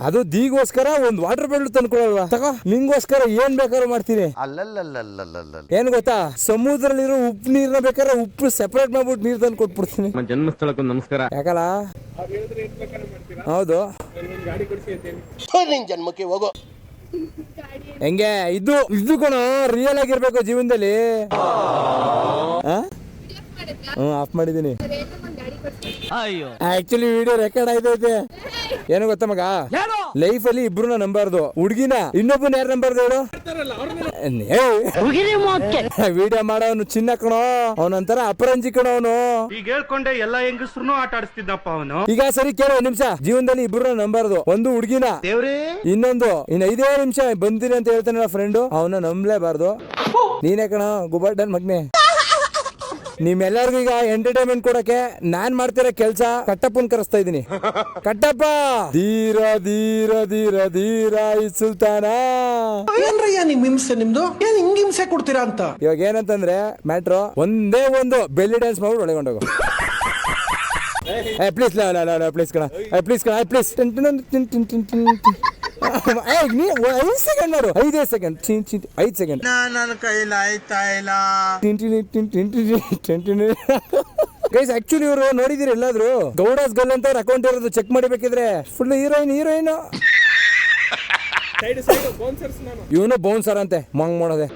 ಅದು ದೀಗೋಸ್ಕರ ಒಂದ್ water bottle ತಂದ್ಕೊಳಲ್ವಾ ತಗೋ, ನಿಂಗೋಸ್ಕರ ಏನ್ ಬೇಕಾದ್ರೂ ಮಾಡ್ತೀನಿ. ಏನ್ ಗೊತ್ತಾ, ಸಮುದ್ರದಲ್ಲಿರೋ ಉಪ್ಪು ನೀರ್ನ ಬೇಕಾದ್ರೆ ಉಪ್ಪು ಸೆಪರೇಟ್ ಮಾಡ್ಬಿಟ್ಟು ನೀರ್ ತಂದು ಕೊಟ್ಬಿಡ್ತೀನಿ. ಜನ್ಮಸ್ಥಳಕ್ಕೂ ನಮಸ್ಕಾರ. ಯಾಕಲ್ಲ ಹೌದು ಜನ್ಮಕ್ಕೆ ಹೋಗೋ ಹೆಂಗೆ ಇದು ಕಣ ರಿಯಲ್ ಆಗಿರ್ಬೇಕು ಜೀವನದಲ್ಲಿ. ಆಫ್ ಮಾಡಿದೀನಿ. ಆಕ್ಚುಲಿ ವಿಡಿಯೋ ರೆಕಾರ್ಡ್ ಆಯ್ತೈತೆ. ಏನು ಗೊತ್ತಾ ಮಗ, ಲೈಫ್ ಅಲ್ಲಿ ಇಬ್ರು ನಂಬಾರ್ದು, ಹುಡ್ಗಿನ ಇನ್ನೊಬ್ಬನ ಯಾರು ನಂಬಾರ್ದು ಹೇಳು. ವಿಡಿಯೋ ಮಾಡೋನು ಚಿನ್ನ ಕಣೋ, ಅವನಂತರ ಅಪರಂಜಿ ಕಣೋ ಅವನು. ಈಗ ಹೇಳ್ಕೊಂಡೆ ಎಲ್ಲಾ ಹೆಂಗಸ್ರು ಆಟ ಆಡಿಸ್ತಿದ್ದಪ್ಪ ಅವನು. ಈಗ ಸರಿ ಕೇಳು, ಒಂದ್ ನಿಮಿಷ. ಜೀವನದಲ್ಲಿ ಇಬ್ರು ನಂಬಾರ್ದು, ಒಂದು ಹುಡ್ಗಿನ, ಇನ್ನೊಂದು ಇನ್ 5 ನಿಮಿಷ ಬಂದಿರಿ ಅಂತ ಹೇಳ್ತಾನಲ್ಲ ಫ್ರೆಂಡು, ಅವನ ನಂಬಲೇಬಾರ್ದು. ನೀನೇ ಕಣ ಗುಬಾರ್ಡನ್ ಮಗ್ನೆ. ನಿಮ್ಮೆಲ್ಲರಿಗೂ ಈಗ ಎಂಟರ್ಟೈನ್ಮೆಂಟ್ ಕೊಡಕ್ಕೆ ನಾನ್ ಮಾಡ್ತಿರೋ ಕೆಲ್ಸ ಕಟ್ಟಪ್ಪನ್ ಕರೆಸ್ತಾ ಇದೀನಿ. ಕಟ್ಟಪ್ಪ ಧೀರ ಧೀರ ಧೀರ ಧೀರ ಈ ಸುಲ್ತಾನ. ಏನ್ರಯ್ಯ ನಿಮ್ ಹಿಂಸೆ, ನಿಮ್ದು ಏನ್ ಹಿಂಗ್ ಹಿಂಸೆ ಕೊಡ್ತೀರಾ ಅಂತ. ಇವಾಗ ಏನಂತಂದ್ರೆ ಮ್ಯಾಟ್ರು ಒಂದೇ ಒಂದು ಬೆಲ್ಲಿ ಡ್ಯಾನ್ಸ್ ಮಾಡಿ ಒಳಗೊಂಡೋಗು. ಪ್ಲೀಸ್ ಪ್ಲೀಸ್ ಕಣ, ಪ್ಲೀಸ್ ಕಣ, ಪ್ಲೀಸ್. 5 ಸೆಕೆಂಡ್ ನೋಡು, 5 ಸೆಕೆಂಡ್, 5 ಸೆಕೆಂಡ್. ನನ್ನ ಕೈಲಿ ಆಯ್ತಾ ಇಲ್ಲ. ಗೈಸ್ ಆಕ್ಚುಲಿ ಇವರು ನೋಡಿದಿರಿ ಎಲ್ಲಾದ್ರು ಗೌಡಾಸ್ ಗಲ್ ಅಂತ ಅವ್ರ ಅಕೌಂಟ್ ಇರೋದು ಚೆಕ್ ಮಾಡಿಬೇಕಿದ್ರೆ ಫುಲ್ ಹೀರೋಯಿನ್. ಇವನು ಬೌನ್ಸರ್ ಅಂತೆ ಮಂಗ್ ಮಾಡೋದೆ.